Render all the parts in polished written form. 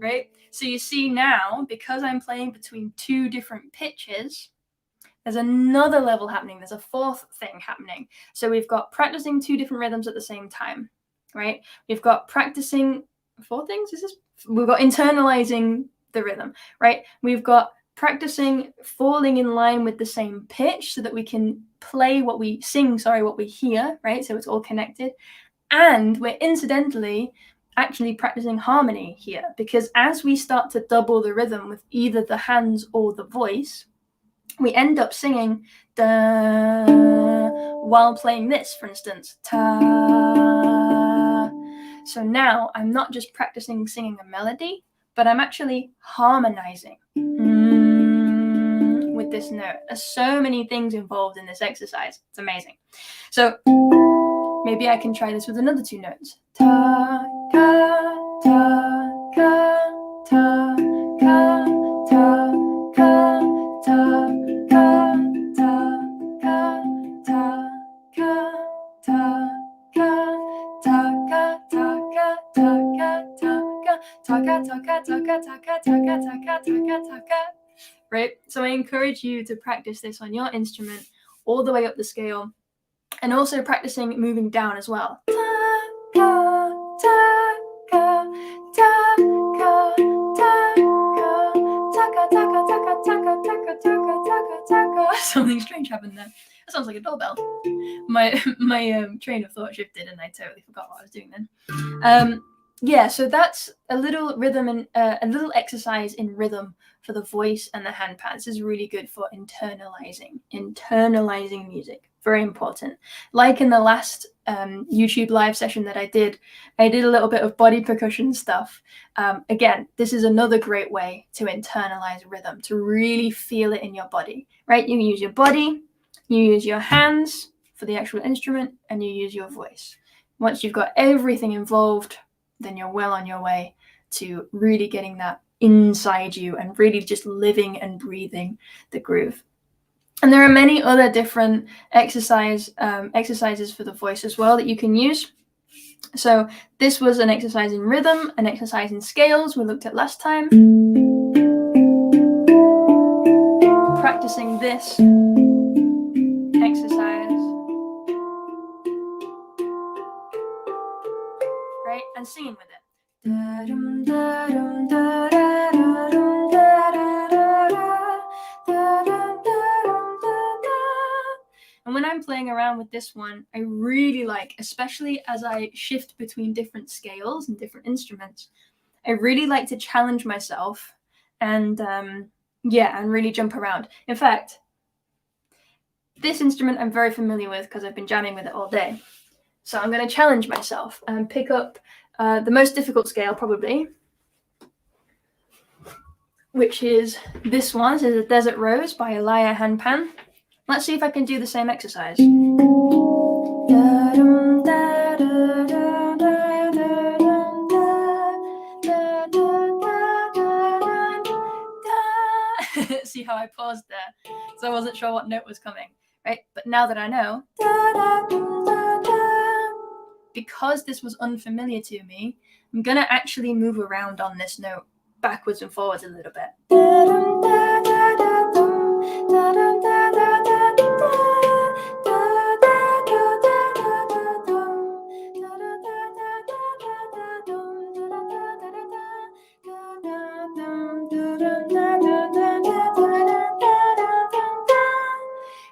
Right? So you see now, because I'm playing between two different pitches, there's another level happening. There's a fourth thing happening. So we've got practicing two different rhythms at the same time, right? We've got practicing four things. We've got internalizing the rhythm, right? We've got practicing falling in line with the same pitch so that we can play what we hear, right? So it's all connected. And we're incidentally actually practicing harmony here, because as we start to double the rhythm with either the hands or the voice, we end up singing da while playing this, for instance, ta. So now I'm not just practicing singing a melody, but I'm actually harmonizing with this note. There's so many things involved in this exercise. It's amazing. So maybe I can try this with another two notes. Ta, ka, ta, ka, ta, ka, ta, ka, ta, ka, ta, ka, ta, ka, ta, ka, ta, ka, ta, ka, ta, ka, ta, ka. Right? So I encourage you to practice this on your instrument all the way up the scale, and also practicing moving down as well. Something strange happened there. That sounds like a doorbell. My train of thought shifted and I totally forgot what I was doing then. Yeah, so that's a little rhythm and a little exercise in rhythm for the voice and the handpan. This is really good for internalizing music. Very important. Like in the last YouTube live session that I did a little bit of body percussion stuff. Again, this is another great way to internalize rhythm, to really feel it in your body, right? You use your body, you use your hands for the actual instrument, and you use your voice. Once you've got everything involved, then you're well on your way to really getting that inside you and really just living and breathing the groove. And there are many other different exercises for the voice as well that you can use. So this was an exercise in rhythm, an exercise in scales we looked at last time. Practicing this exercise, right, and singing with it. And when I'm playing around with this one, I really like, especially as I shift between different scales and different instruments, I really like to challenge myself and and really jump around. In fact, this instrument I'm very familiar with because I've been jamming with it all day. So I'm going to challenge myself and pick up the most difficult scale probably, which is this one. This is a Desert Rose by Elia Handpan. Let's see if I can do the same exercise. See how I paused there? So I wasn't sure what note was coming, right? But now that I know, because this was unfamiliar to me, I'm gonna actually move around on this note backwards and forwards a little bit.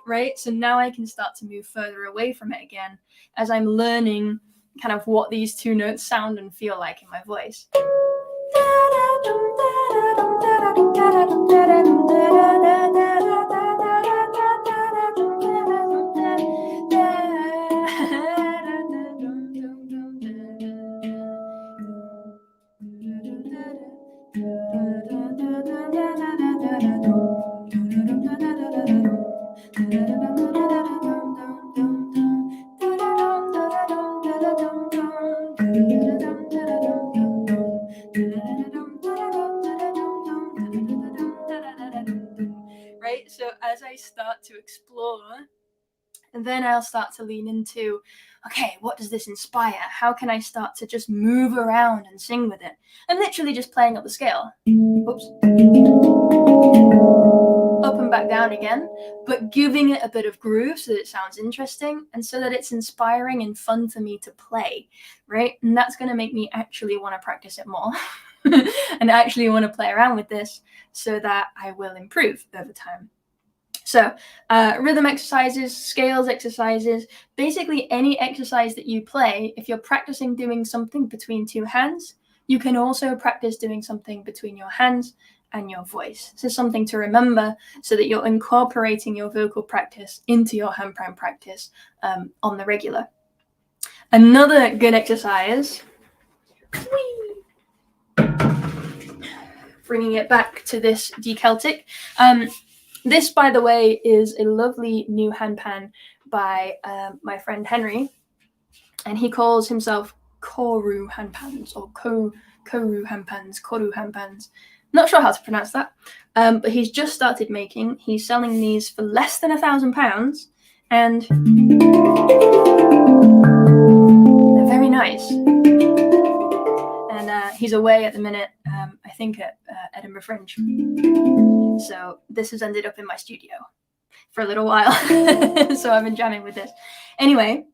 Right, so now I can start to move further away from it again as I'm learning kind of what these two notes sound and feel like in my voice. Right, so as I start to explore, and then I'll start to lean into, okay, what does this inspire? How can I start to just move around and sing with it? I'm literally just playing up the scale. Oops. Up and back down again, but giving it a bit of groove so that it sounds interesting and so that it's inspiring and fun for me to play, right? And that's going to make me actually want to practice it more and actually want to play around with this so that I will improve over time. So rhythm exercises, scales exercises, basically any exercise that you play, if you're practicing doing something between two hands, you can also practice doing something between your hands and your voice. This is something to remember so that you're incorporating your vocal practice into your handpan practice on the regular. Another good exercise, bringing it back to this D-Celtic. This, by the way, is a lovely new handpan by my friend Henry, and he calls himself Koru handpans or Koru handpans. Not sure how to pronounce that, but he's just started making. He's selling these for less than £1,000, and they're very nice. And he's away at the minute, I think at Edinburgh Fringe. So this has ended up in my studio for a little while. So I've been jamming with this. Anyway,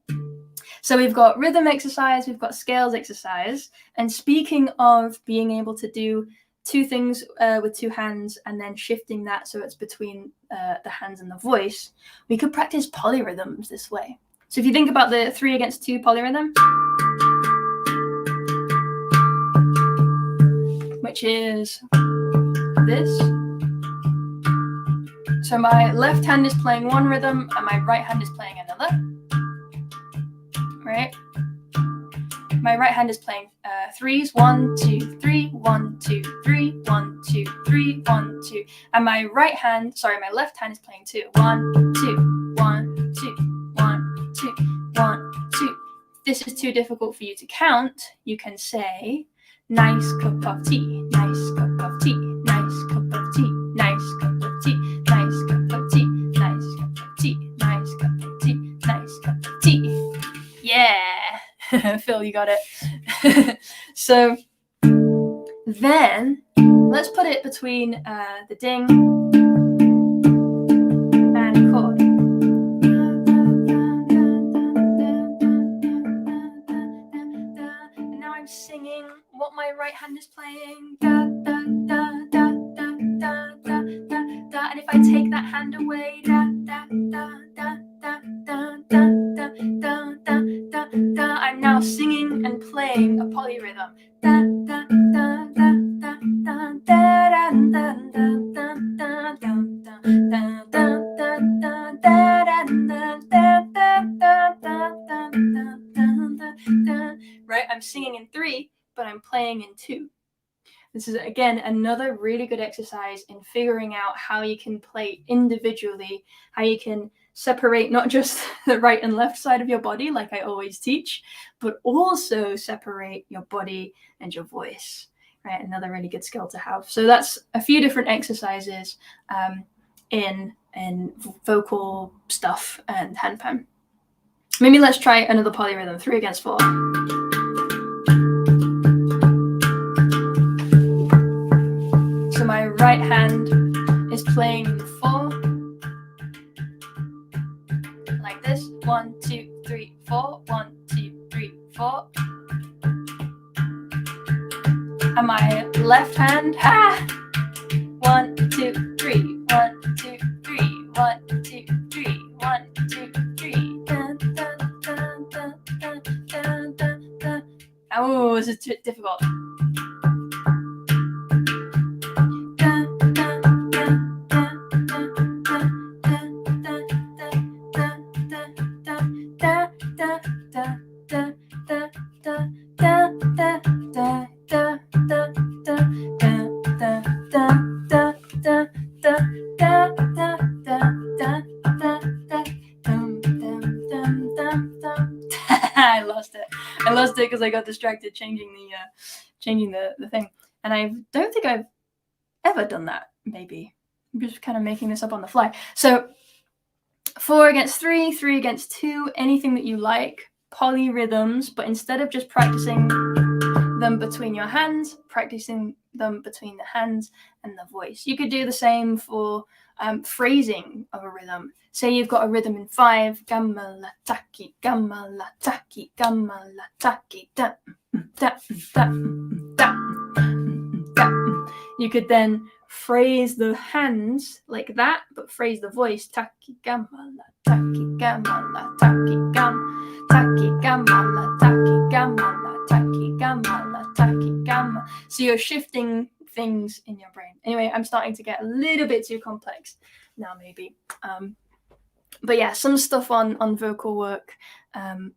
so we've got rhythm exercise, we've got scales exercise. And speaking of being able to do two things with two hands and then shifting that so it's between the hands and the voice, we could practice polyrhythms this way. So if you think about the 3 against 2 polyrhythm, which is this. So my left hand is playing one rhythm and my right hand is playing another, right? My right hand is playing threes, 1, 2, 3, 1, 2, 3, 1, 2, 3, 1, 2. And my left hand is playing 2, 1, 2, 1, 2, 1, 2, 1, 2. If this is too difficult for you to count, you can say, nice cup of tea, nice cup of tea, nice cup of tea, nice cup of tea, nice cup of tea, nice cup of tea, nice cup of tea, nice cup of tea. Yeah, Phil, you got it. So then let's put it between the ding and chord. And now I'm singing what my right hand is playing. Da, da, da, da, da, da, da, da, da. And if I take that hand away, da, da, da, da, da, da, da, da, da, da, da, da, I'm now singing and playing a polyrhythm. Da, da, da, da, da, da, da, da, da, da, da, da, da, da, da. Right? I'm singing in 3, but I'm playing in 2. This is, again, another really good exercise in figuring out how you can play individually, how you can separate not just the right and left side of your body, like I always teach, but also separate your body and your voice, right? Another really good skill to have. So that's a few different exercises in vocal stuff and handpan. Maybe let's try another polyrhythm, 3 against 4. So my right hand is playing 4, like this. 1, 2, 3, 4. 1, 2, 3, 4. And my left hand, 1, 2, 3. 1, 2, 3. 1, 2, 3. 1, 2, 3. Dun, dun, dun, dun, dun, dun, dun, dun. Oh, this is too difficult. I lost it because I got distracted changing the thing, and I don't think I've ever done that. Maybe I'm just kind of making this up on the fly. So 4 against 3, 3 against 2, anything that you like, polyrhythms, but instead of just practicing them between your hands, practicing them between the hands and the voice. You could do the same for phrasing of a rhythm. Say you've got a rhythm in 5, gamma la taki, gamma la taki, gamma la taki, da, da, da, da, da. You could then phrase the hands like that, but phrase the voice taki, gamma la taki, gamma la taki, gam, taki, gamma la taki, gamma la taki, gamma la taki, gamma. So you're shifting things in your brain. Anyway, I'm starting to get a little bit too complex now, maybe. But yeah, some stuff on vocal work and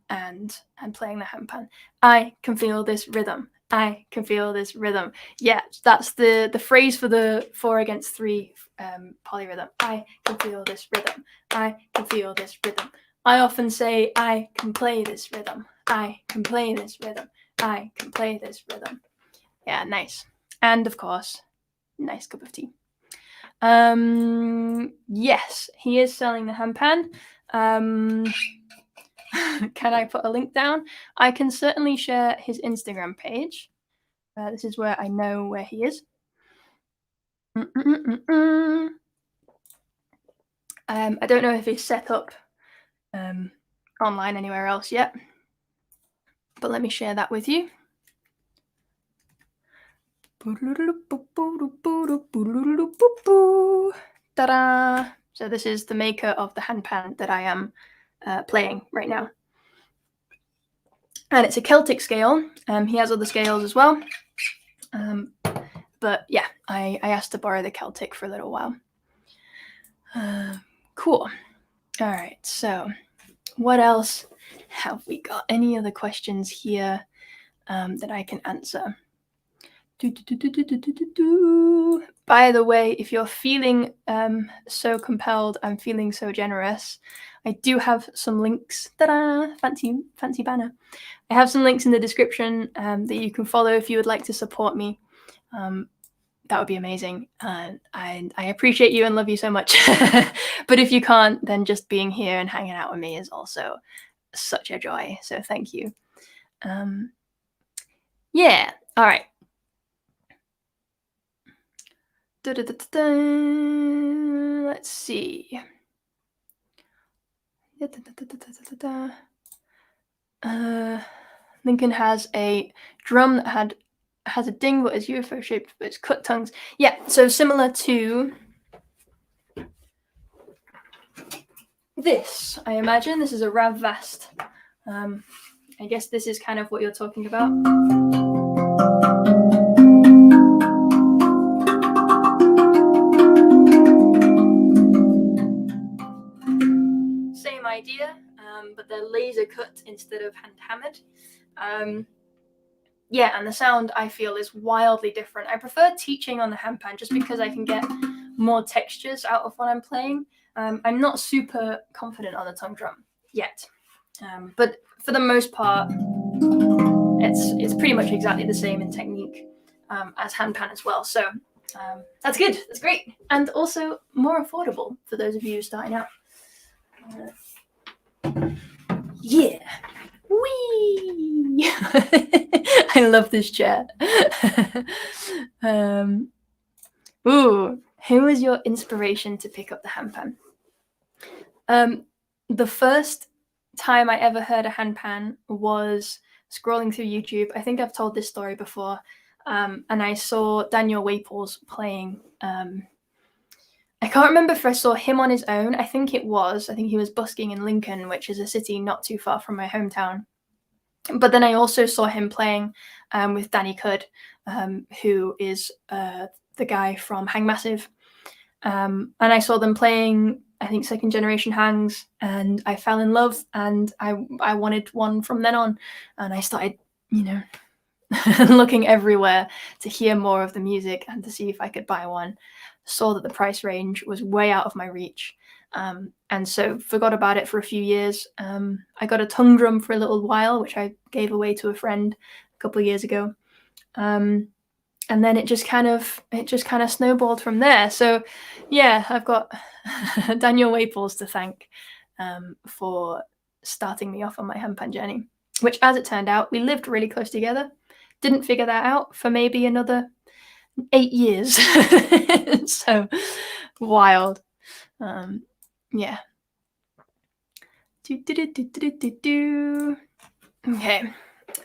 playing the handpan. I can feel this rhythm. I can feel this rhythm. Yeah, that's the phrase for the 4 against 3 polyrhythm. I can feel this rhythm. I can feel this rhythm. I often say, I can play this rhythm. I can play this rhythm. I can play this rhythm. Yeah, nice. And of course, nice cup of tea. Yes, he is selling the handpan. Can I put a link down? I can certainly share his Instagram page. This is where I know where he is. I don't know if he's set up online anywhere else yet, but let me share that with you. Ta-da! So this is the maker of the handpan that I am playing right now. And it's a Celtic scale. He has other scales as well. But yeah, I asked to borrow the Celtic for a little while. Cool. All right, so what else have we got? Any other questions here that I can answer? By the way, if you're feeling so compelled, I'm feeling so generous, I do have some links. Ta-da! Fancy banner. I have some links in the description that you can follow if you would like to support me. That would be amazing. I appreciate you and love you so much. But if you can't, then just being here and hanging out with me is also such a joy. So thank you. Yeah. All right. Let's see. Lincoln has a drum that has a ding but is UFO shaped, but it's cut tongues. Yeah, so similar to this, I imagine. This is a Rav Vast. I guess this is kind of what you're talking about. Same idea, but they're laser cut instead of hand hammered. Yeah, and the sound I feel is wildly different. I prefer teaching on the handpan just because I can get more textures out of what I'm playing. I'm not super confident on the tongue drum yet, but for the most part, it's pretty much exactly the same in technique as handpan as well. So that's good. That's great, and also more affordable for those of you starting out. Yeah. Whee! I love this chair. Ooh, who was your inspiration to pick up the handpan? The first time I ever heard a handpan was scrolling through YouTube. I think I've told this story before. And I saw Daniel Waples playing. I can't remember if I saw him on his own. I think he was busking in Lincoln, which is a city not too far from my hometown. But then I also saw him playing with Danny Chord, who is the guy from Hang Massive. And I saw them playing, I think, second generation hangs, and I fell in love, and I wanted one from then on. And I started, looking everywhere to hear more of the music and to see if I could buy one. Saw that the price range was way out of my reach. And so forgot about it for a few years. I got a tongue drum for a little while, which I gave away to a friend a couple of years ago. And then it just kind of snowballed from there. So yeah, I've got Daniel Waples to thank for starting me off on my handpan journey, which, as it turned out, we lived really close together. Didn't figure that out for maybe another 8 years. So wild. Yeah. Okay.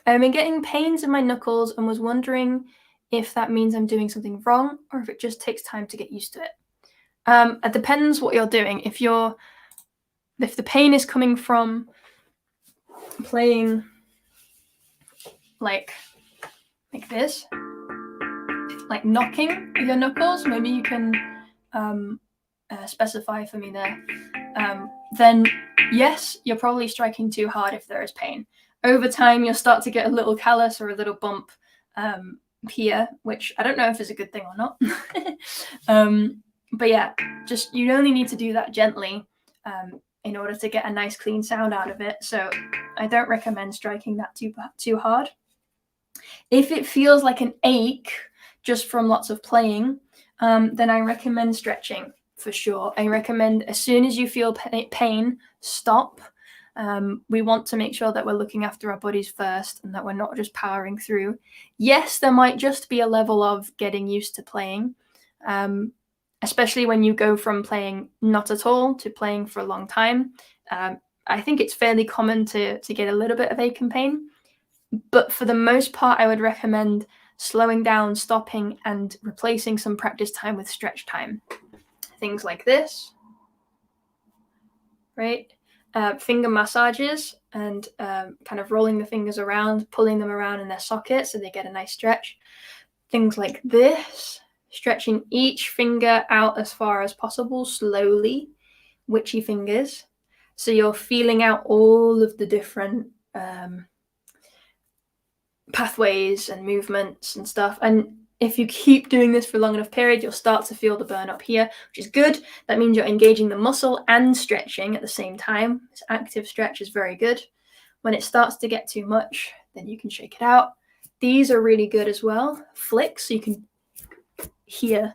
I've been getting pains in my knuckles and was wondering if that means I'm doing something wrong or if it just takes time to get used to it. It depends what you're doing. If the pain is coming from playing like this, like knocking with your knuckles, maybe you can specify for me there. Then yes, you're probably striking too hard if there is pain. Over time, you'll start to get a little callus or a little bump here, which I don't know if is a good thing or not. But yeah, just you only need to do that gently in order to get a nice clean sound out of it. So I don't recommend striking that too hard. If it feels like an ache just from lots of playing, then I recommend stretching for sure. I recommend as soon as you feel pain, stop. We want to make sure that we're looking after our bodies first and that we're not just powering through. Yes, there might just be a level of getting used to playing, especially when you go from playing not at all to playing for a long time. I think it's fairly common to get a little bit of ache and pain. But for the most part, I would recommend slowing down, stopping, and replacing some practice time with stretch time. Things like this, right? Finger massages and kind of rolling the fingers around, pulling them around in their sockets so they get a nice stretch. Things like this, stretching each finger out as far as possible, slowly, witchy fingers. So you're feeling out all of the different pathways and movements and stuff. And if you keep doing this for a long enough period, you'll start to feel the burn up here, which is good. That means you're engaging the muscle and stretching at the same time. This active stretch is very good. When it starts to get too much, then you can shake it out. These are really good as well. Flicks, so you can hear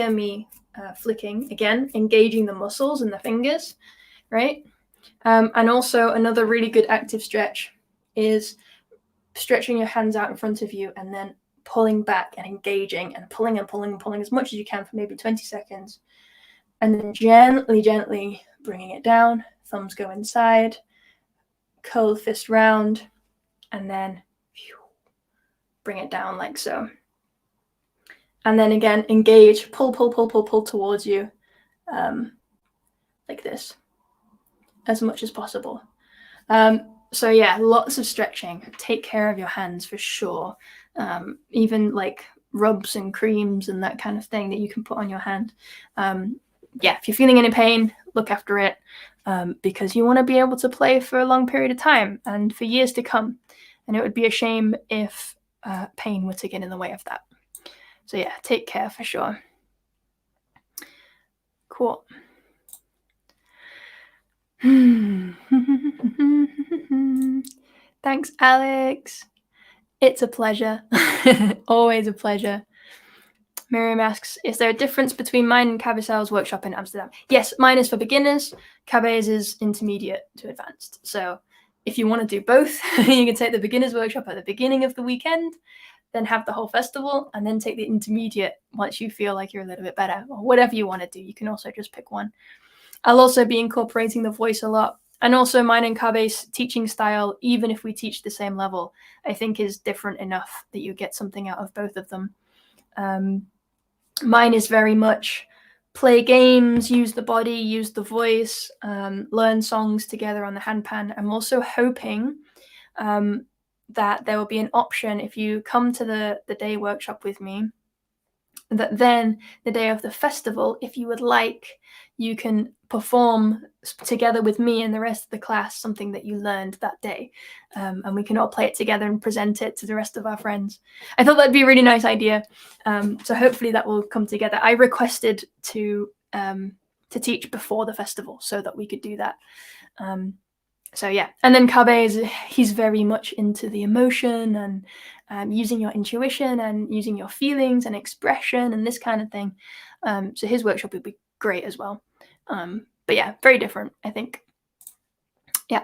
me flicking, again, engaging the muscles and the fingers, right? And also another really good active stretch is stretching your hands out in front of you and then pulling back and engaging and pulling and pulling and pulling as much as you can for maybe 20 seconds. And then gently bringing it down. Thumbs go inside, curl the fist round, and then bring it down like so. And then again, engage, pull towards you, like this, as much as possible. So yeah, lots of stretching. Take care of your hands for sure. Even like rubs and creams and that kind of thing that you can put on your hand. Yeah, if you're feeling any pain, look after it, because you want to be able to play for a long period of time and for years to come. And it would be a shame if pain were to get in the way of that. So yeah, take care for sure. Cool. Thanks, Alex. It's a pleasure. Always a pleasure. Miriam asks, is there a difference between mine and Cabezal's workshop in Amsterdam? Yes, mine is for beginners. Cabez is intermediate to advanced. So if you want to do both, you can take the beginner's workshop at the beginning of the weekend, then have the whole festival, and then take the intermediate once you feel like you're a little bit better, or whatever you want to do. You can also just pick one. I'll also be incorporating the voice a lot. And also mine and Kabe's teaching style, even if we teach the same level, I think is different enough that you get something out of both of them. Mine is very much play games, use the body, use the voice, learn songs together on the handpan. I'm also hoping that there will be an option if you come to the day workshop with me, that then the day of the festival, if you would like, you can perform together with me and the rest of the class something that you learned that day, and we can all play it together and present it to the rest of our friends. I thought that'd be a really nice idea, so hopefully that will come together. I requested to teach before the festival so that we could do that. So yeah, and then Kabe he's very much into the emotion and using your intuition and using your feelings and expression and this kind of thing. So his workshop would be great as well. But yeah, very different, I think. Yeah.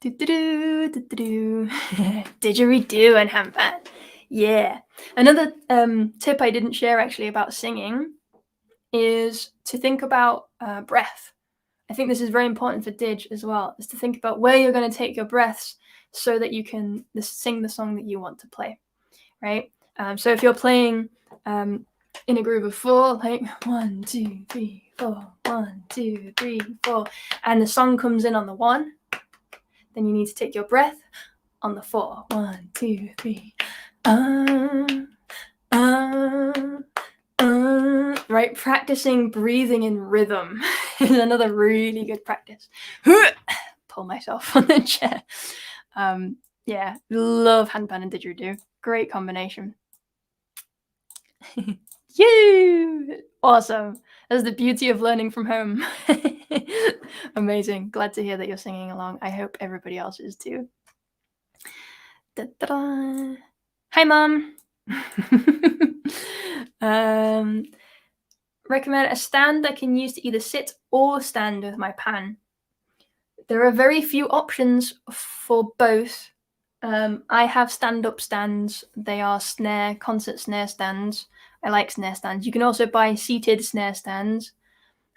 Didgeridoo and handpan. Yeah. Another tip I didn't share actually about singing is to think about breath. I think this is very important for Dig as well, is to think about where you're going to take your breaths so that you can sing the song that you want to play, right? So if you're playing in a groove of 4, like 1, 2, 3, 4, 1, 2, 3, 4, and the song comes in on the 1, then you need to take your breath on the 4. 1, 2, 3. Right, practicing breathing in rhythm is another really good practice. Pull myself on the chair. Yeah, love handpan and didgeridoo. Great combination. You awesome. That's the beauty of learning from home. Amazing. Glad to hear that you're singing along. I hope everybody else is too. Da-da-da. Hi, Mom. Recommend a stand I can use to either sit or stand with my pan. There are very few options for both. I have stand-up stands. They are concert snare stands. I like snare stands. You can also buy seated snare stands.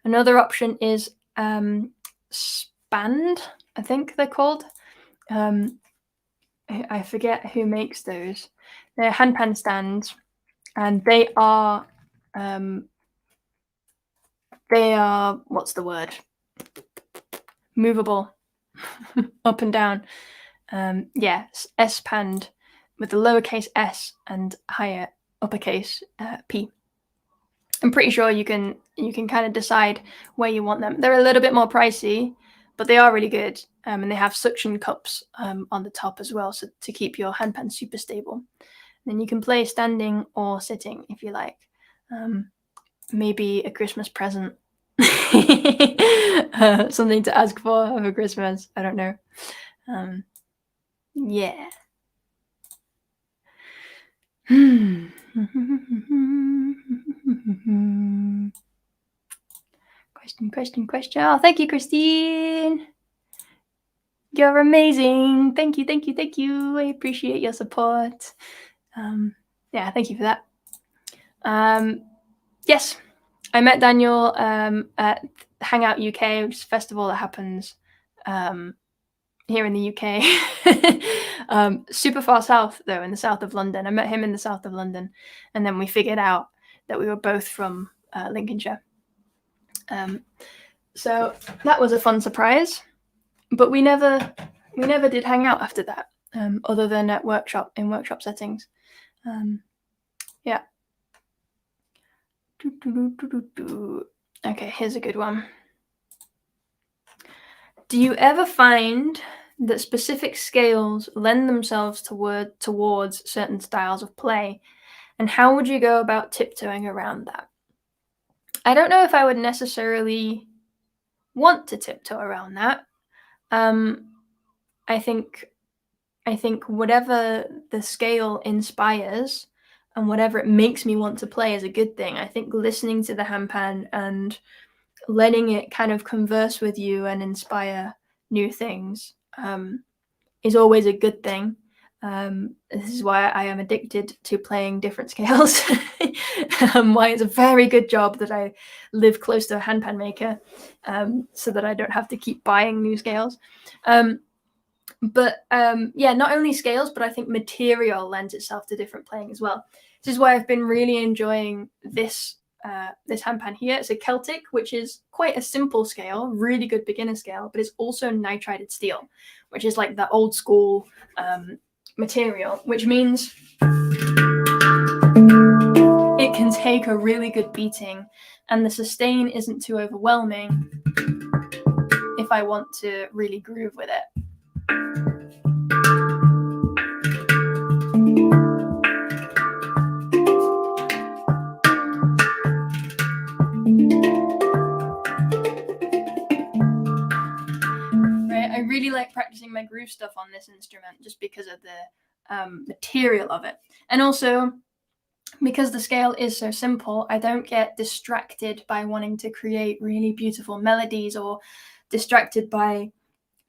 Another option is spand, I think they're called. I forget who makes those. They're handpan stands, and they are what's the word? Movable, up and down. Yeah, S-pand with the lowercase s and higher uppercase p. I'm pretty sure you can kind of decide where you want them. They're a little bit more pricey, but they are really good, and they have suction cups on the top as well, so to keep your handpan super stable. And then you can play standing or sitting if you like. Maybe a Christmas present, something to ask for Christmas. I don't know. Yeah. Question. Oh, thank you, Christine. You're amazing. Thank you. I appreciate your support. Yeah, thank you for that. Yes, I met Daniel at Hangout UK, which is a festival that happens here in the UK. Super far south, though, in the south of London. I met him in the south of London, and then we figured out that we were both from Lincolnshire. So that was a fun surprise, but we never did hang out after that, other than at workshop settings. Yeah. Okay, here's a good one. Do you ever find that specific scales lend themselves towards certain styles of play, and how would you go about tiptoeing around that? I don't know if I would necessarily want to tiptoe around that. I think whatever the scale inspires and whatever it makes me want to play is a good thing. I think listening to the handpan and letting it kind of converse with you and inspire new things is always a good thing. This is why I am addicted to playing different scales. Why it's a very good job that I live close to a handpan maker, so that I don't have to keep buying new scales. But yeah, not only scales, but I think material lends itself to different playing as well. This is why I've been really enjoying this handpan here. It's a Celtic, which is quite a simple scale, really good beginner scale, but it's also nitrided steel, which is like the old school material, which means it can take a really good beating, and the sustain isn't too overwhelming if I want to really groove with it. Right, I really like practicing my groove stuff on this instrument just because of the material of it, and also because the scale is so simple, I don't get distracted by wanting to create really beautiful melodies or distracted by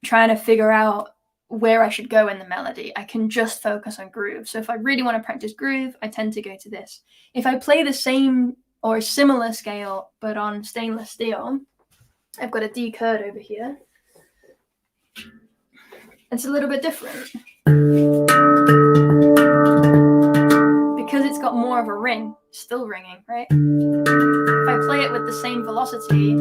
trying to figure out where I should go in the melody. I can just focus on groove. So if I really want to practice groove, I tend to go to this. If I play the same or a similar scale but on stainless steel, I've got a D Chord over here. It's a little bit different because it's got more of a ring, still ringing, right? If I play it with the same velocity,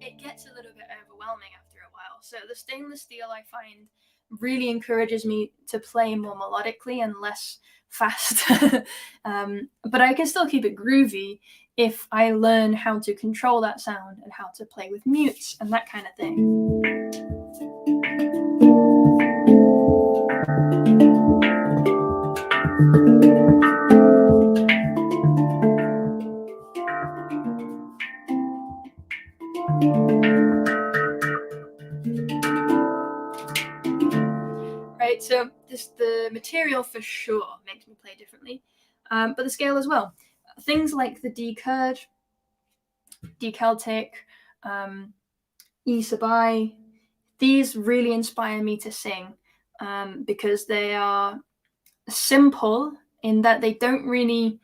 it gets a little bit overwhelming after a while. So the stainless steel, I find, really encourages me to play more melodically and less fast. But I can still keep it groovy if I learn how to control that sound and how to play with mutes and that kind of thing. Right, so the material for sure makes me play differently, but the scale as well. Things like the D Chord, D Celtic, E sub I, these really inspire me to sing, because they are simple in that they don't really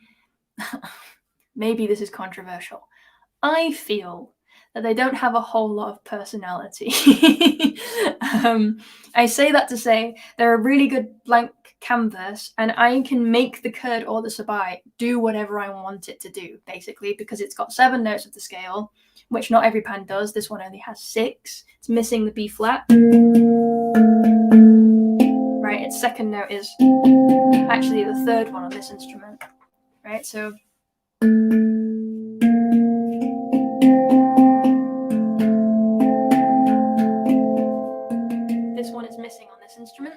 maybe this is controversial. I feel that they don't have a whole lot of personality. I say that to say they're a really good blank canvas, and I can make the chord or the sabai do whatever I want it to do, basically, because it's got 7 notes of the scale, which not every pan does. This one only has 6. It's missing the B flat. Right, its second note is actually the 3rd one on this instrument. Right, so this one is missing on this instrument.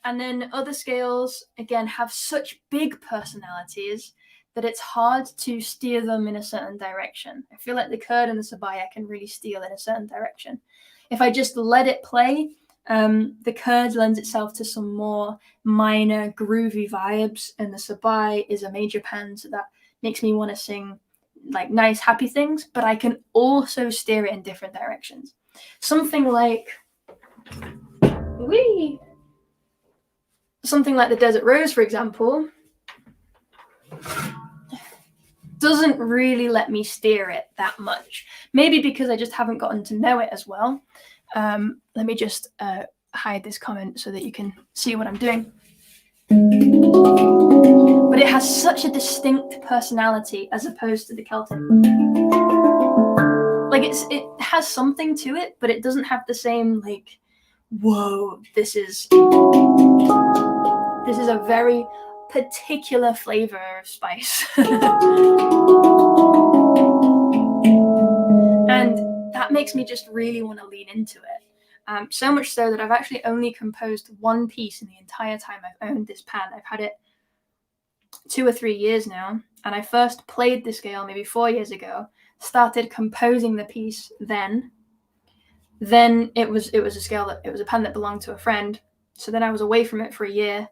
And then other scales, again, have such big personalities that it's hard to steer them in a certain direction. I feel like the chord and the sabai I can really steer in a certain direction. If I just let it play, the chord lends itself to some more minor groovy vibes, and the sabai is a major pan, so that makes me want to sing like nice happy things, but I can also steer it in different directions. Something like the Desert Rose, for example, doesn't really let me steer it that much. Maybe because I just haven't gotten to know it as well. Let me just hide this comment so that you can see what I'm doing. But it has such a distinct personality as opposed to the Celtic. Like it has something to it, but it doesn't have the same like, whoa, this is a very particular flavor of spice. And that makes me just really want to lean into it. So much so that I've actually only composed one piece in the entire time I've owned this pan. I've had it 2 or 3 years now, and I first played the scale maybe 4 years ago, started composing the piece then it was a scale that it was a pan that belonged to a friend, so then I was away from it for a year.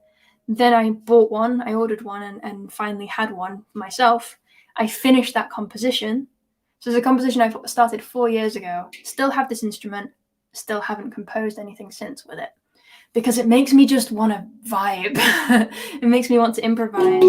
Then I bought one, I ordered one, and finally had one myself. I finished that composition. So it's a composition I started 4 years ago. Still have this instrument, still haven't composed anything since with it. Because it makes me just want to vibe. It makes me want to improvise.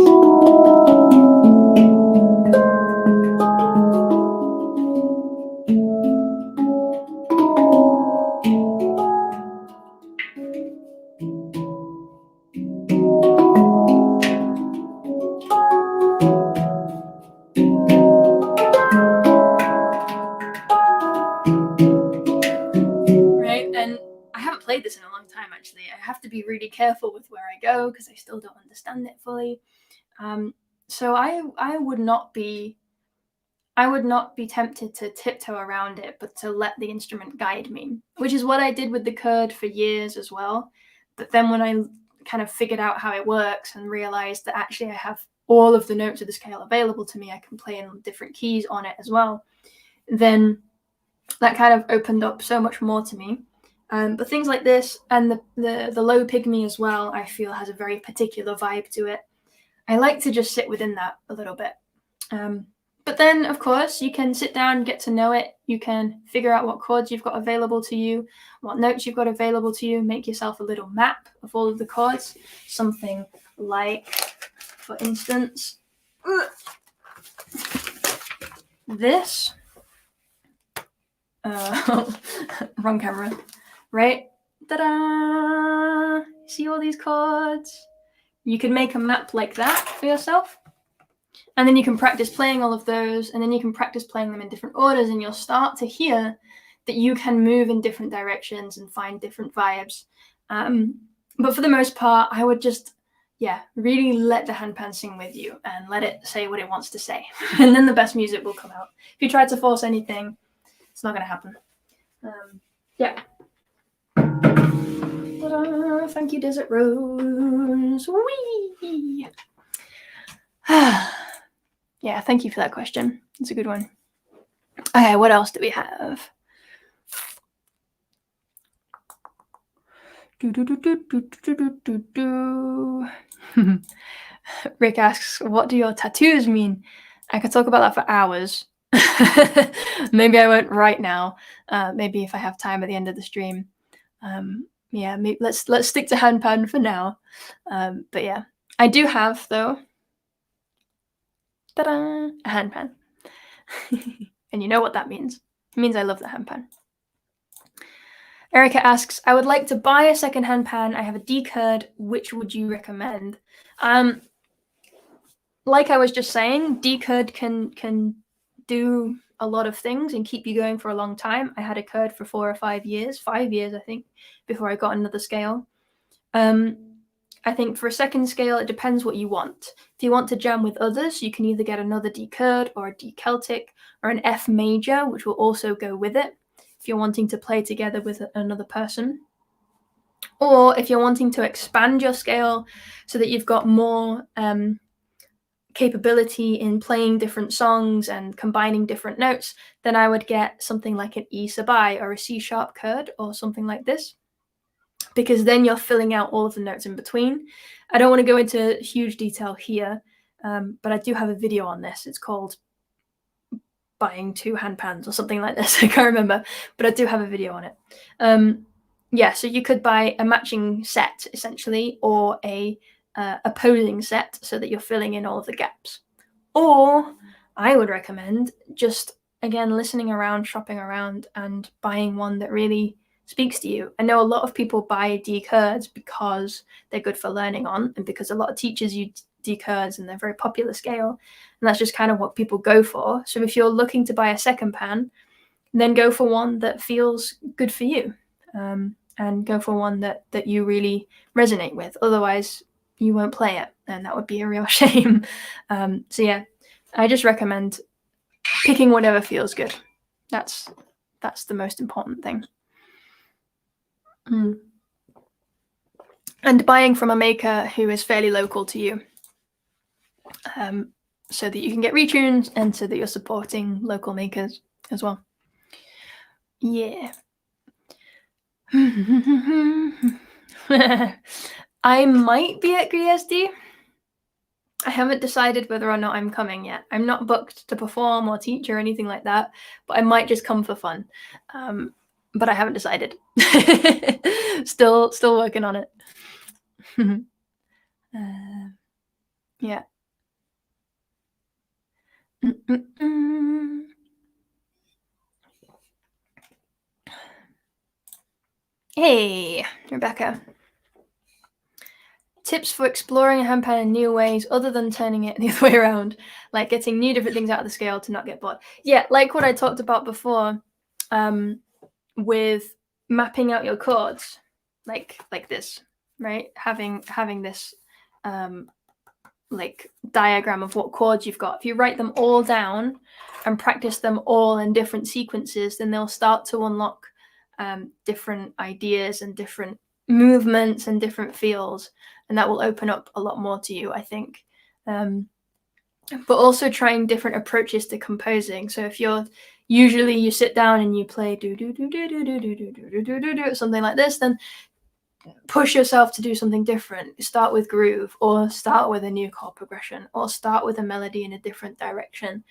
Played this in a long time, actually. I have to be really careful with where I go because I still don't understand it fully. So I would not be tempted to tiptoe around it, but to let the instrument guide me, which is what I did with the chord for years as well. But then when I kind of figured out how it works and realized that actually I have all of the notes of the scale available to me, I can play in different keys on it as well, then that kind of opened up so much more to me. But things like this and the low pygmy as well, I feel has a very particular vibe to it. I like to just sit within that a little bit. But then, of course, you can sit down, get to know it. You can figure out what chords you've got available to you, what notes you've got available to you, make yourself a little map of all of the chords. Something like, for instance, this. Wrong camera. Right? Ta-da! See all these chords? You can make a map like that for yourself. And then you can practice playing all of those, and then you can practice playing them in different orders, and you'll start to hear that you can move in different directions and find different vibes. But for the most part, I would just, really let the handpan sing with you and let it say what it wants to say. And then the best music will come out. If you try to force anything, it's not going to happen. Ta-da, thank you, Desert Rose. Whee! Yeah, thank you for that question. It's a good one. Okay, what else do we have? Rick asks, what do your tattoos mean? I could talk about that for hours. Maybe I won't right now. Maybe if I have time at the end of the stream. Maybe let's stick to handpan for now. But yeah, I do have, though, ta-da, a handpan. And you know what that means. It means I love the handpan. Erica asks, I would like to buy a second handpan. I have a D Chord. Which would you recommend? Like I was just saying, D Chord can do a lot of things and keep you going for a long time. I had a Chord for 4 or 5 years, 5 years, I think, before I got another scale. I think for a second scale, it depends what you want. If you want to jam with others, you can either get another D Chord or a D Celtic or an F major, which will also go with it if you're wanting to play together with another person. Or if you're wanting to expand your scale so that you've got more capability in playing different songs and combining different notes, then I would get something like an E sub I or a C sharp chord or something like this, because then you're filling out all of the notes in between. I don't want to go into huge detail here, but I do have a video on this. It's called Buying 2 Handpans or something like this. I can't remember, but I do have a video on it. Yeah, so you could buy a matching set essentially, or a opposing set so that you're filling in all of the gaps. Or I would recommend just, again, listening around, shopping around, and buying one that really speaks to you. I know a lot of people buy D Chords because they're good for learning on, and because a lot of teachers use D Chords and they're very popular scale, and that's just kind of what people go for. So if you're looking to buy a second pan, then go for one that feels good for you, and go for one that you really resonate with. Otherwise, you won't play it, and that would be a real shame. So yeah, I just recommend picking whatever feels good. That's the most important thing. And buying from a maker who is fairly local to you, so that you can get retunes and so that you're supporting local makers as well. Yeah. I might be at GSD. I haven't decided whether or not I'm coming yet. I'm not booked to perform or teach or anything like that, but I might just come for fun. But I haven't decided. Still working on it. Yeah. Hey, Rebecca. Tips for exploring a handpan in new ways other than turning it the other way around, like getting new different things out of the scale to not get bored. Yeah, like what I talked about before, with mapping out your chords, like this, right? Having this like diagram of what chords you've got. If you write them all down and practice them all in different sequences, then they'll start to unlock different ideas and different movements and different feels, and that will open up a lot more to you, I think. But also trying different approaches to composing. So if you sit down and you play do do do do do do do do do do do do something like this, then push yourself to do something different. Start with groove, or start with a new chord progression, or start with a melody in a different direction.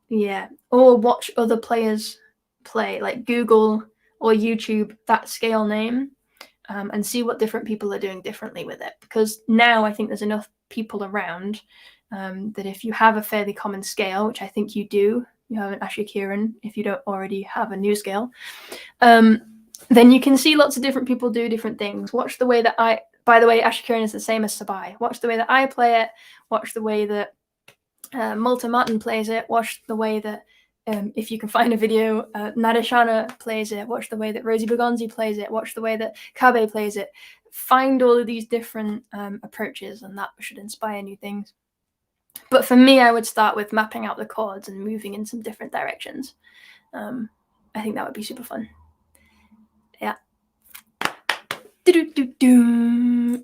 Yeah, or watch other players play, like Google or YouTube that scale name, and see what different people are doing differently with it. Because now I think there's enough people around that if you have a fairly common scale, which I think you do, you have an Asher-Kieran if you don't already have a new scale, then you can see lots of different people do different things. Watch the way that by the way, Asher-Kieran is the same as Sabai. Watch the way that I play it. Watch the way that Malta Martin plays it. Watch the way that, if you can find a video, Nadeshana plays it. Watch the way that Rosie Bergonzi plays it. Watch the way that Kabe plays it. Find all of these different approaches, and that should inspire new things. But for me, I would start with mapping out the chords and moving in some different directions. I think that would be super fun. Yeah.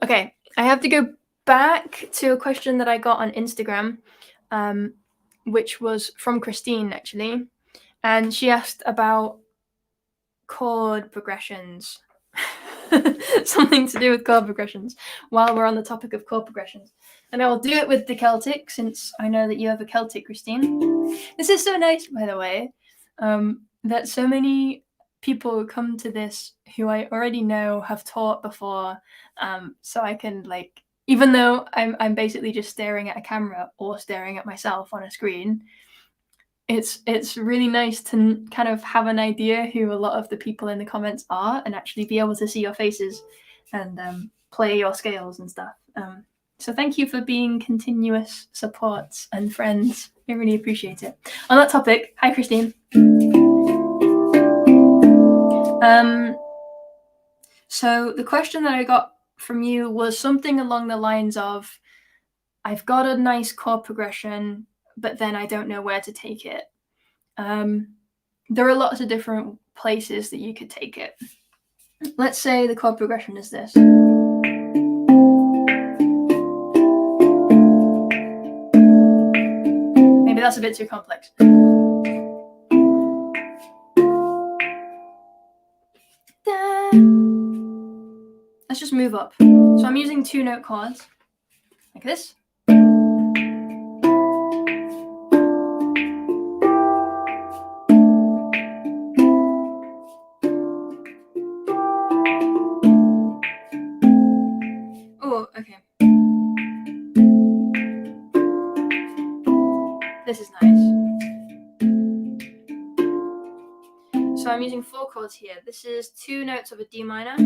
Okay, I have to go back to a question that I got on Instagram, which was from Christine, actually. And she asked about chord progressions. Something to do with chord progressions while we're on the topic of chord progressions. And I will do it with the Celtic, since I know that you have a Celtic, Christine. This is so nice, by the way, that so many people come to this who I already know, have taught before, so I can, like, even though I'm basically just staring at a camera or staring at myself on a screen, it's really nice to kind of have an idea who a lot of the people in the comments are and actually be able to see your faces and play your scales and stuff. So thank you for being continuous supports and friends. I really appreciate it. On that topic, hi Christine. So the question that I got from you was something along the lines of, I've got a nice chord progression, but then I don't know where to take it. There are lots of different places that you could take it. Let's say the chord progression is this. Maybe that's a bit too complex. Let's just move up. So I'm using 2-note chords, like this. Oh, okay. This is nice. So I'm using 4 chords here. This is 2 notes of a D minor,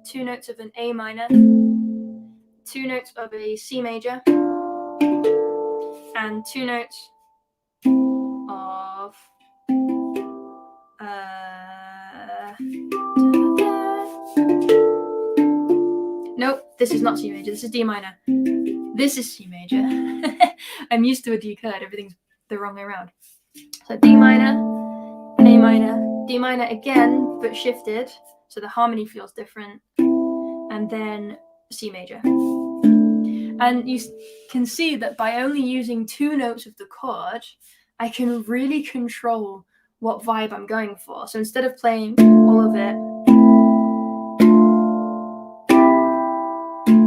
2 notes of an A minor, 2 notes of a C major, and 2 notes of nope, this is not C major, this is D minor. This is C major. I'm used to a D chord, everything's the wrong way around. So D minor, A minor, D minor again, but shifted, so the harmony feels different, and then C major. And you can see that by only using 2 notes of the chord, I can really control what vibe I'm going for. So instead of playing all of it,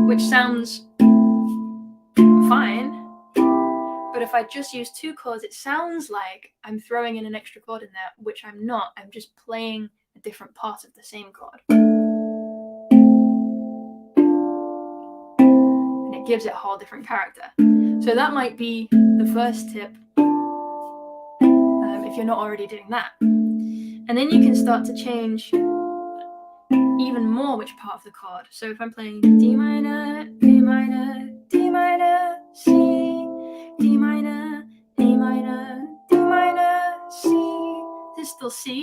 which sounds fine, but if I just use 2 chords, it sounds like I'm throwing in an extra chord in there, which I'm not. I'm just playing a different part of the same chord. And it gives it a whole different character. So that might be the first tip if you're not already doing that. And then you can start to change even more which part of the chord. So if I'm playing D minor, A minor, D minor, C, D minor, A minor, D minor, C. This is still C,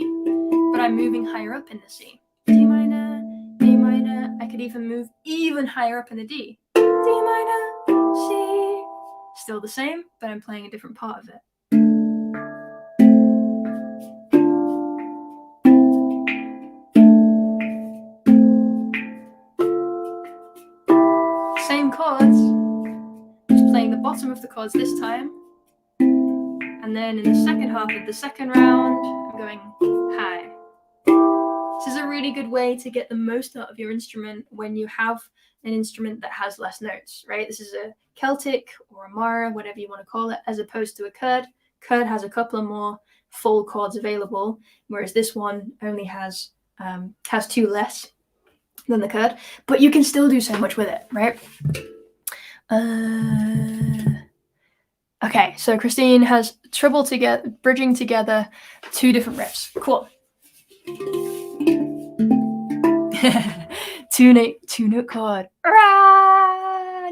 but I'm moving higher up in the C. D minor, A minor. I could even move even higher up in the D. D minor, C. Still the same, but I'm playing a different part of it. Same chords, just playing the bottom of the chords this time, and then in the second half of the second round, I'm going high. This is a really good way to get the most out of your instrument when you have an instrument that has less notes, right? This is a Celtic or a Mara, whatever you want to call it, as opposed to a Chord. Chord has a couple of more full chords available, whereas this one only has 2 less than the Chord, but you can still do so much with it, right? Okay, so Christine has trouble bridging together 2 different riffs. Cool. 2-note chord.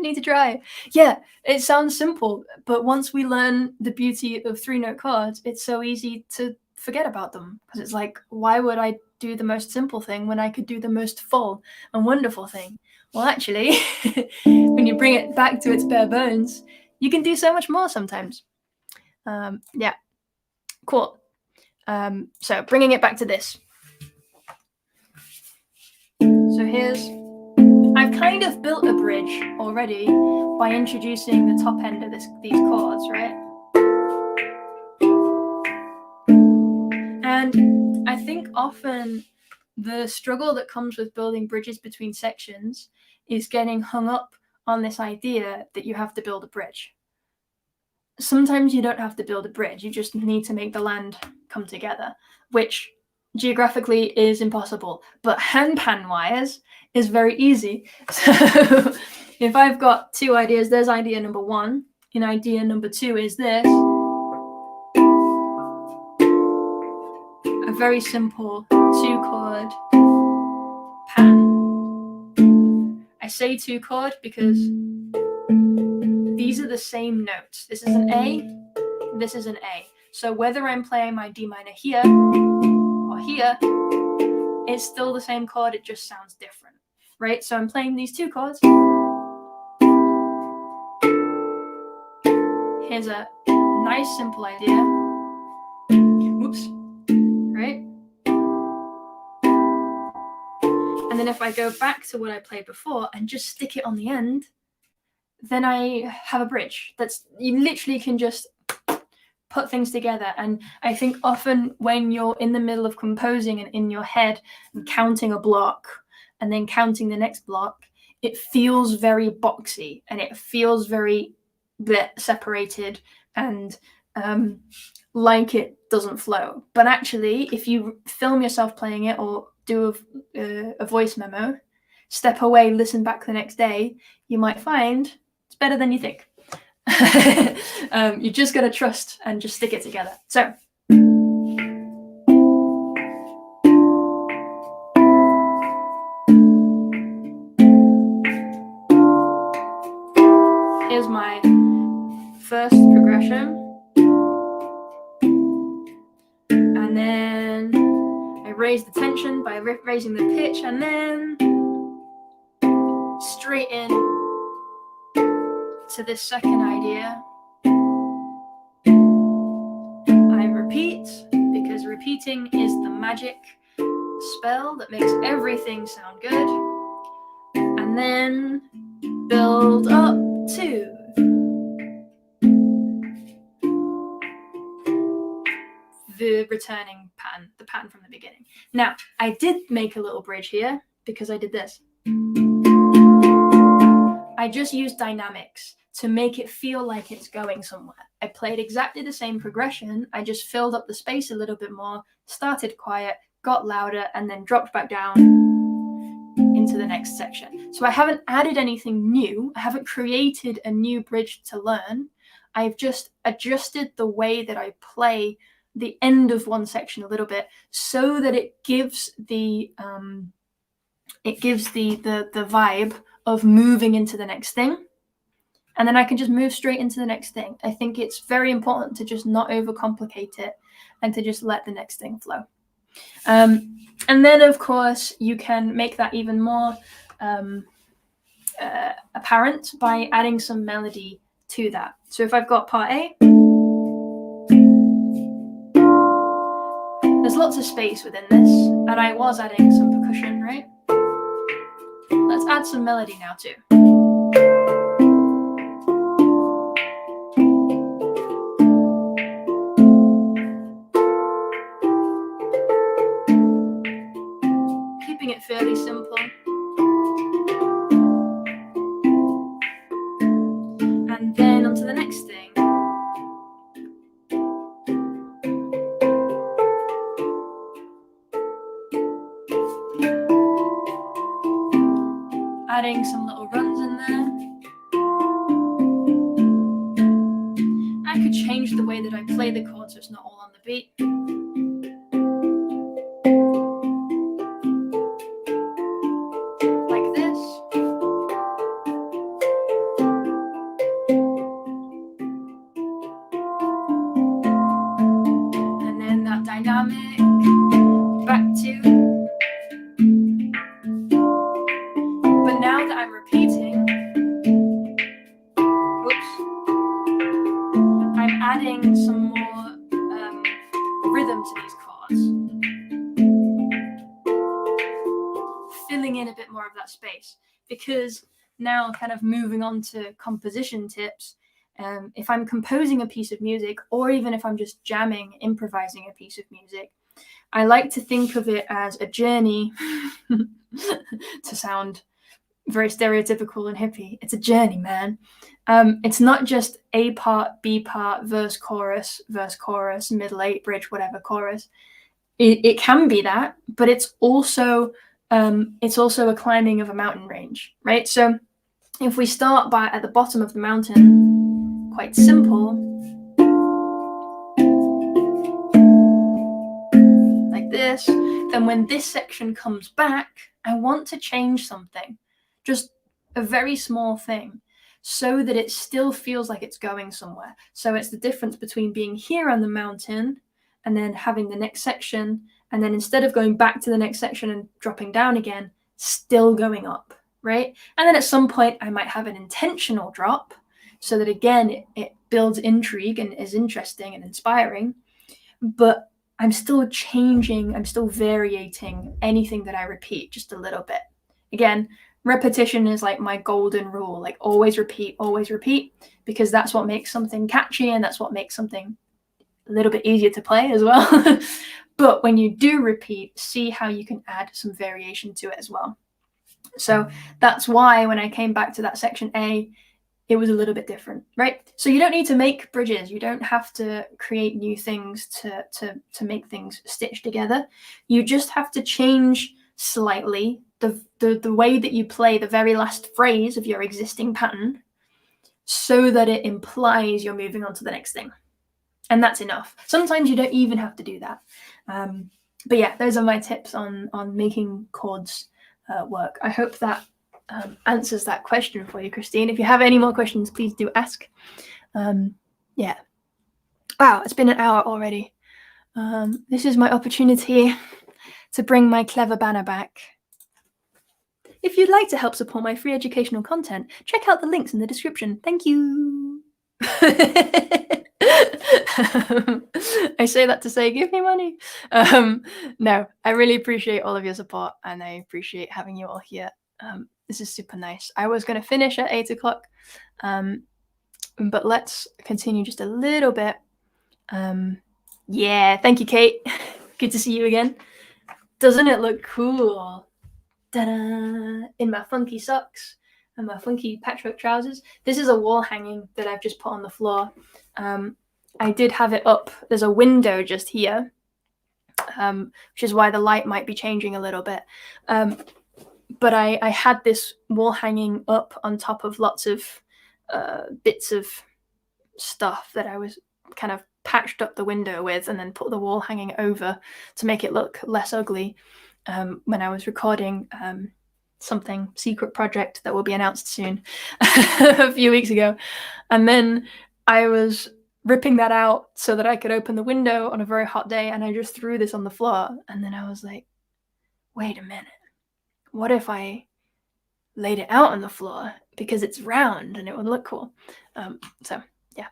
Need to try. Yeah, it sounds simple, but once we learn the beauty of 3-note chords, it's so easy to forget about them, because it's like, why would I do the most simple thing when I could do the most full and wonderful thing? Well, actually, when you bring it back to its bare bones, you can do so much more sometimes. Yeah, cool. So bringing it back to this. So I've kind of built a bridge already by introducing the top end of these chords, right? And I think often the struggle that comes with building bridges between sections is getting hung up on this idea that you have to build a bridge. Sometimes you don't have to build a bridge, you just need to make the land come together, which geographically is impossible, but handpan wise is very easy. So if I've got 2 ideas, there's idea number 1, and idea number 2 is this. very simple 2-chord pan. I say 2-chord because these are the same notes. This is an A, this is an A. So whether I'm playing my D minor here or here, it's still the same chord, it just sounds different, right? So I'm playing these 2 chords. Here's a nice simple idea. Whoops, right? And then if I go back to what I played before and just stick it on the end, then I have a bridge. You literally can just put things together. And I think often when you're in the middle of composing and in your head and counting a block and then counting the next block, it feels very boxy and it feels very separated and like it doesn't flow. But actually, if you film yourself playing it or do a voice memo, step away, listen back the next day, you might find it's better than you think. You just got to trust and just stick it together. So here's my first progression. And then I raise the tension by raising the pitch and then straight in to this second idea. I repeat because repeating is the magic spell that makes everything sound good. And then build up to the returning pattern, the pattern from the beginning. Now, I did make a little bridge here because I did this. I just used dynamics to make it feel like it's going somewhere. I played exactly the same progression. I just filled up the space a little bit more, started quiet, got louder, and then dropped back down into the next section. So I haven't added anything new. I haven't created a new bridge to learn. I've just adjusted the way that I play the end of one section a little bit so that it gives the vibe of moving into the next thing. And then I can just move straight into the next thing. I think it's very important to just not overcomplicate it and to just let the next thing flow. And then, of course, you can make that even more apparent by adding some melody to that. So if I've got part A, there's lots of space within this, and I was adding some percussion, right? Let's add some melody now too. Keeping it fairly simple. And then onto the next thing. Adding some little runs in there. I could change the way that I play the chords so it's not all on the beat. Like this. And then that dynamic back to. But now that I'm repeating, I'm adding some more rhythm to these chords, filling in a bit more of that space. Because now, kind of moving on to composition tips, if I'm composing a piece of music, or even if I'm just jamming, improvising a piece of music, I like to think of it as a journey to sound very stereotypical and hippie. It's a journey, man. It's not just A part, B part, verse, chorus, middle eight, bridge, whatever, chorus. It can be that, but it's also a climbing of a mountain range, right? So if we start by at the bottom of the mountain, quite simple, like this, then when this section comes back, I want to change something, just a very small thing, so that it still feels like it's going somewhere. So it's the difference between being here on the mountain and then having the next section, and then instead of going back to the next section and dropping down again, still going up, right? And then at some point I might have an intentional drop, so that again, it builds intrigue and is interesting and inspiring, but I'm still changing, I'm still variating anything that I repeat just a little bit. Again, repetition is like my golden rule, like always repeat, because that's what makes something catchy and that's what makes something a little bit easier to play as well. But when you do repeat, see how you can add some variation to it as well. So that's why when I came back to that section A, it was a little bit different, right? So you don't need to make bridges. You don't have to create new things to make things stitch together. You just have to change slightly the way that you play the very last phrase of your existing pattern, so that it implies you're moving on to the next thing. And that's enough. Sometimes you don't even have to do that. But yeah, those are my tips on making chords work. I hope that answers that question for you, Christine. If you have any more questions, please do ask. Yeah. Wow, it's been an hour already. This is my opportunity to bring my clever banner back. If you'd like to help support my free educational content, check out the links in the description. Thank you. I say that to say, give me money. No, I really appreciate all of your support, and I appreciate having you all here. This is super nice. I was going to finish at 8 o'clock, but let's continue just a little bit. Yeah, thank you, Kate. Good to see you again. Doesn't it look cool? Ta-da! In my funky socks and my funky patchwork trousers. This is a wall hanging that I've just put on the floor. I did have it up. There's a window just here, which is why the light might be changing a little bit. But I had this wall hanging up on top of lots of bits of stuff that I was kind of patched up the window with, and then put the wall hanging over to make it look less ugly when I was recording something secret project that will be announced soon a few weeks ago. And then I was ripping that out so that I could open the window on a very hot day, and I just threw this on the floor. And then I was like, wait a minute, what if I laid it out on the floor, because it's round and it would look cool. So yeah.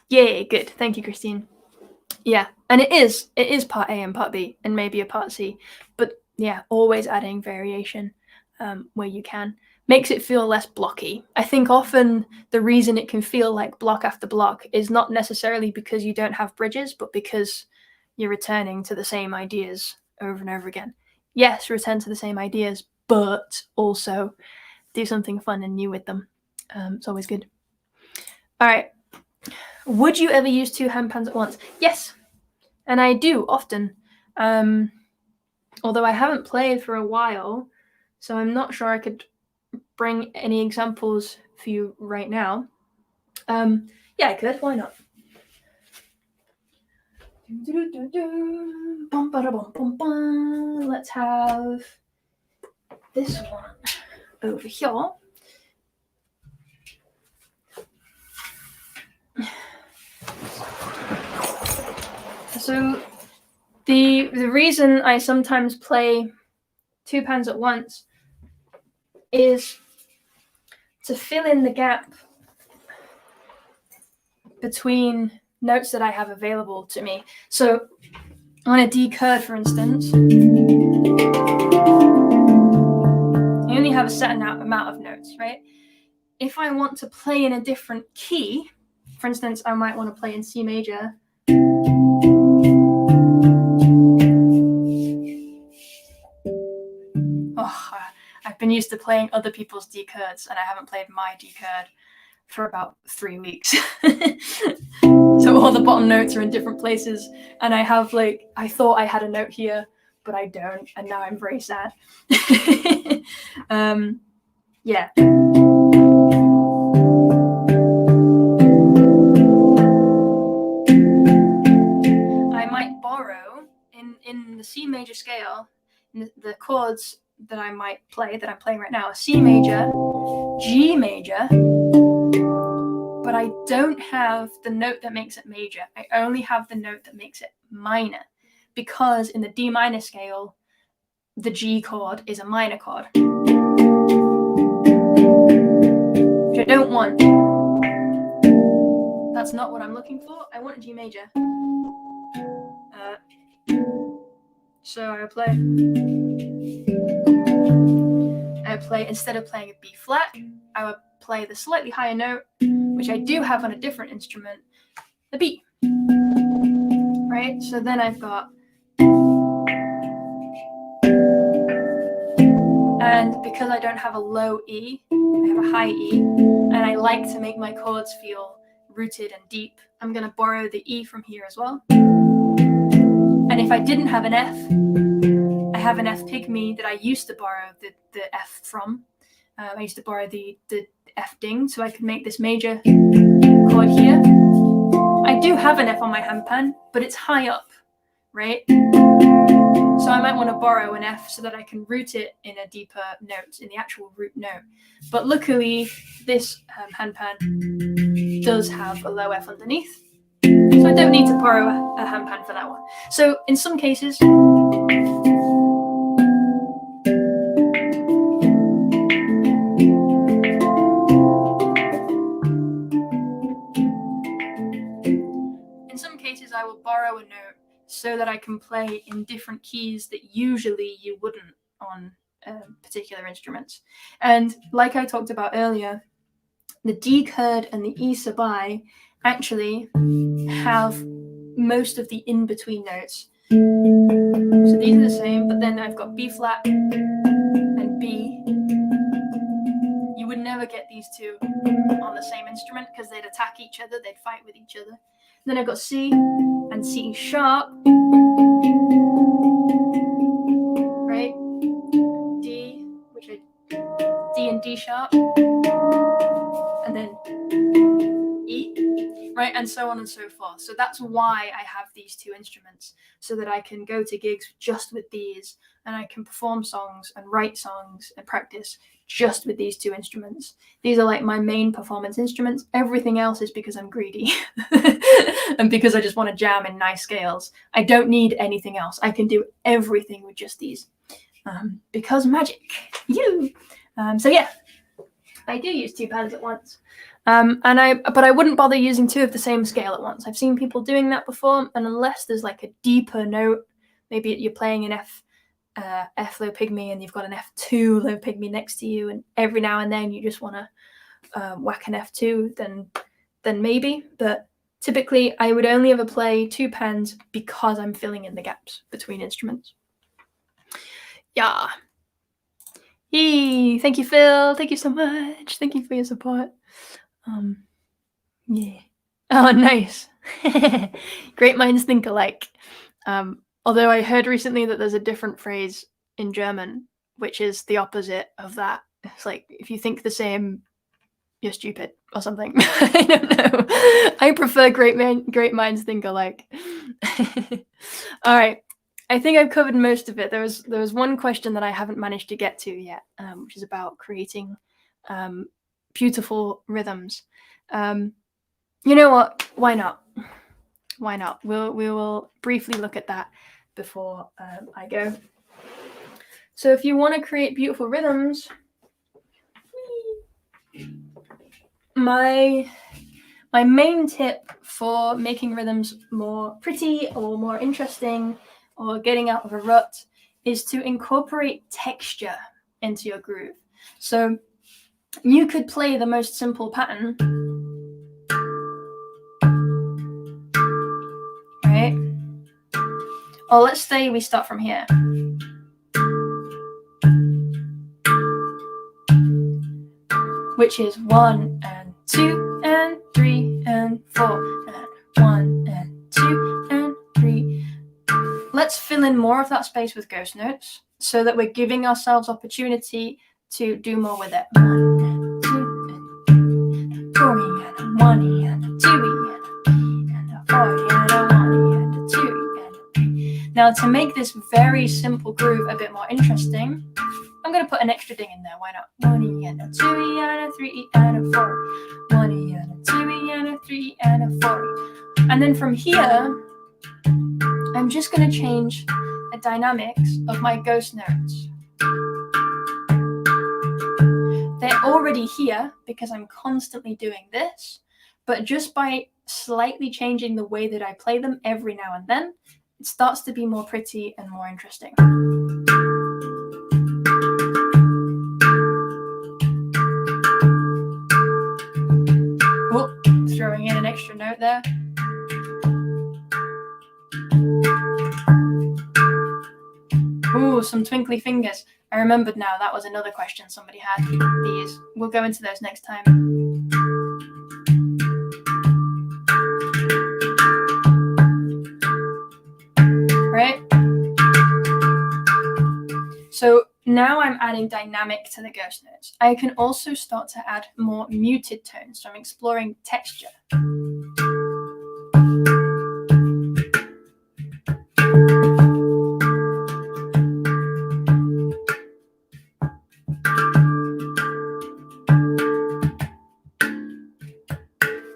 Yeah, good. Thank you, Christine. Yeah, and it is part A and part B, and maybe a part C, but yeah, always adding variation where you can. Makes it feel less blocky. I think often the reason it can feel like block after block is not necessarily because you don't have bridges, but because you're returning to the same ideas over and over again. Yes, return to the same ideas, but also do something fun and new with them. It's always good. All right. Would you ever use two handpans at once? Yes, and I do often. Although I haven't played for a while, so I'm not sure I could bring any examples for you right now. Yeah, I could. Why not? Let's have this one over here. So the reason I sometimes play two pans at once is to fill in the gap between notes that I have available to me. So on a D chord, for instance, I only have a set amount of notes, right? If I want to play in a different key, for instance, I might want to play in C major. Oh, I've been used to playing other people's D chords, and I haven't played my D chord for about 3 weeks. So all the bottom notes are in different places, and I have I thought I had a note here, but I don't, and now I'm very sad. Yeah. the C major scale, the chords that I might play, that I'm playing right now, are C major, G major, but I don't have the note that makes it major. I only have the note that makes it minor, because in the D minor scale, the G chord is a minor chord, which I don't want. That's not what I'm looking for. I want a G major. So I play, instead of playing a B flat, I would play the slightly higher note, which I do have on a different instrument, the B. Right? So then I've got, and because I don't have a low E, I have a high E, and I like to make my chords feel rooted and deep, I'm going to borrow the E from here as well. And if I didn't have an F, I have an F pygmy that I used to borrow the F from. I used to borrow the F ding, so I could make this major chord here. I do have an F on my handpan, but it's high up, right? So I might want to borrow an F so that I can root it in a deeper note, in the actual root note. But luckily, this handpan does have a low F underneath, so I don't need to borrow a handpan for that one. So in some cases, I will borrow a note so that I can play in different keys that usually you wouldn't on particular instruments. And like I talked about earlier, the D chord and the E sub I actually have most of the in-between notes. So these are the same, but then I've got B flat and B. You would never get these two on the same instrument because they'd attack each other, they'd fight with each other. Then I've got C and C sharp, right? D, D and D sharp, and then E, right? And so on and so forth. So that's why I have these two instruments, so that I can go to gigs just with these, and I can perform songs and write songs and practice just with these two instruments. These are like my main performance instruments. Everything else is because I'm greedy and because I just want to jam in nice scales. I don't need anything else. I can do everything with just these because magic. So yeah, I do use two pans at once. But I wouldn't bother using two of the same scale at once. I've seen people doing that before, and unless there's like a deeper note, maybe you're playing an F low pygmy and you've got an F2 low pygmy next to you, and every now and then you just want to whack an F2, then maybe. But typically I would only ever play two pans because I'm filling in the gaps between instruments. Yeah. Yay! Thank you, Phil. Thank you so much. Thank you for your support. Yeah. Oh, nice. Great minds think alike. Although I heard recently that there's a different phrase in German, which is the opposite of that. It's like, if you think the same, you're stupid or something. I don't know. I prefer great minds think alike. All right. I think I've covered most of it. There was one question that I haven't managed to get to yet, which is about creating beautiful rhythms. You know what? Why not? Why not? We will briefly look at that before I go. So if you want to create beautiful rhythms, my main tip for making rhythms more pretty or more interesting or getting out of a rut is to incorporate texture into your groove. So you could play the most simple pattern, right? Or let's say we start from here. Which is 1 and 2 and 3 and 4 and 1 and 2 and 3. Let's fill in more of that space with ghost notes so that we're giving ourselves opportunity to do more with it. 1 and 2 and 4 and a 1 and a 2 and a 3 and a 4 and a 1 and a 2 and a 3. Now, to make this very simple groove a bit more interesting, I'm going to put an extra ding in there. Why not? 1 E and a 2 E and a 3 E and a 4 E. 1 E and a 2 E and a 3 E and a 4 E. And then from here, I'm just going to change the dynamics of my ghost notes. They're already here because I'm constantly doing this, but just by slightly changing the way that I play them every now and then, it starts to be more pretty and more interesting. Oh, throwing in an extra note there. Ooh, some twinkly fingers. I remembered now, that was another question somebody had. These. We'll go into those next time. Right? So now I'm adding dynamic to the ghost notes. I can also start to add more muted tones, so I'm exploring texture.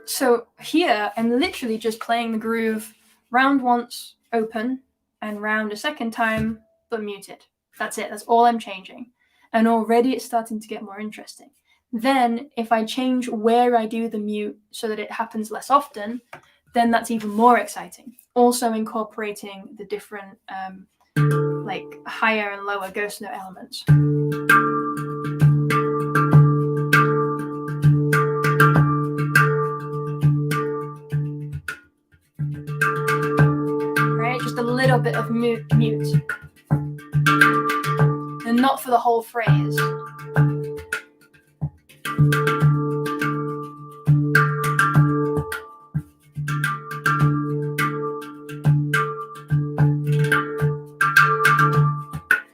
So here, I'm literally just playing the groove round once, open, and round a second time, but muted. That's it. That's all I'm changing. And already it's starting to get more interesting. Then if I change where I do the mute so that it happens less often, then that's even more exciting. Also incorporating the different like higher and lower ghost note elements. Right, just a little bit of mute. And not for the whole phrase.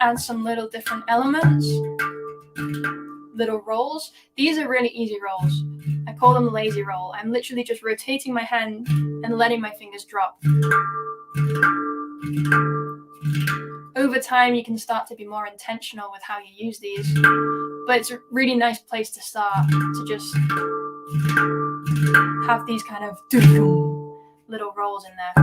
Add some little different elements, little rolls. These are really easy rolls. I call them lazy roll. I'm literally just rotating my hand and letting my fingers drop. Over time, you can start to be more intentional with how you use these, but it's a really nice place to start, to just have these kind of little rolls in there.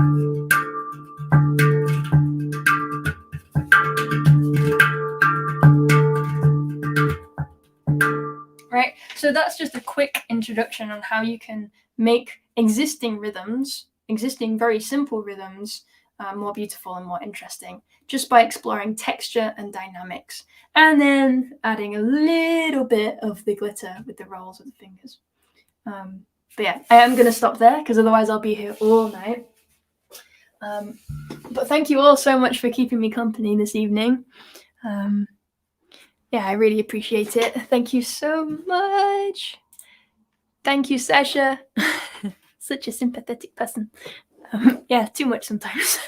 Right, so that's just a quick introduction on how you can make existing rhythms, existing very simple rhythms, more beautiful and more interesting, just by exploring texture and dynamics, and then adding a little bit of the glitter with the rolls of the fingers. But yeah, I am going to stop there because otherwise I'll be here all night. But thank you all so much for keeping me company this evening. Yeah, I really appreciate it. Thank you so much. Thank you, Sasha. Such a sympathetic person. Yeah, too much sometimes.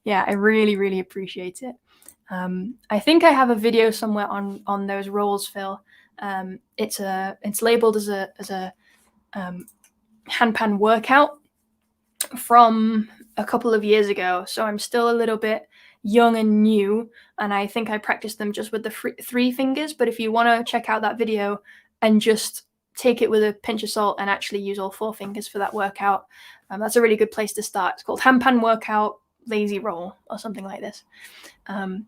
Yeah, I really, really appreciate it. I think I have a video somewhere on those rolls, Phil. It's labeled as a handpan workout from a couple of years ago, so I'm still a little bit young and new, and I think I practiced them just with the three fingers. But if you want to check out that video and just take it with a pinch of salt and actually use all 4 fingers for that workout, that's a really good place to start. It's called Handpan Workout Lazy Roll or something like this. But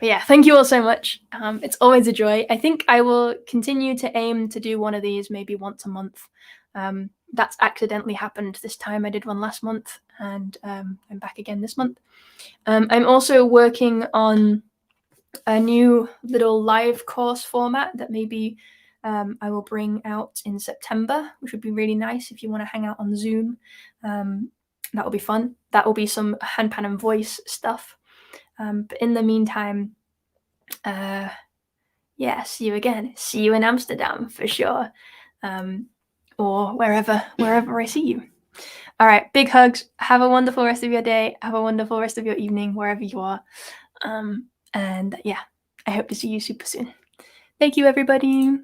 yeah, thank you all so much. It's always a joy. I think I will continue to aim to do one of these maybe once a month. That's accidentally happened this time. I did one last month, and I'm back again this month. I'm also working on a new little live course format that maybe I will bring out in September, which would be really nice if you want to hang out on Zoom. That will be fun. That will be some handpan and voice stuff. But in the meantime, yeah, see you again. See you in Amsterdam for sure. Or wherever I see you. All right, big hugs. Have a wonderful rest of your day. Have a wonderful rest of your evening, wherever you are. And yeah, I hope to see you super soon. Thank you, everybody.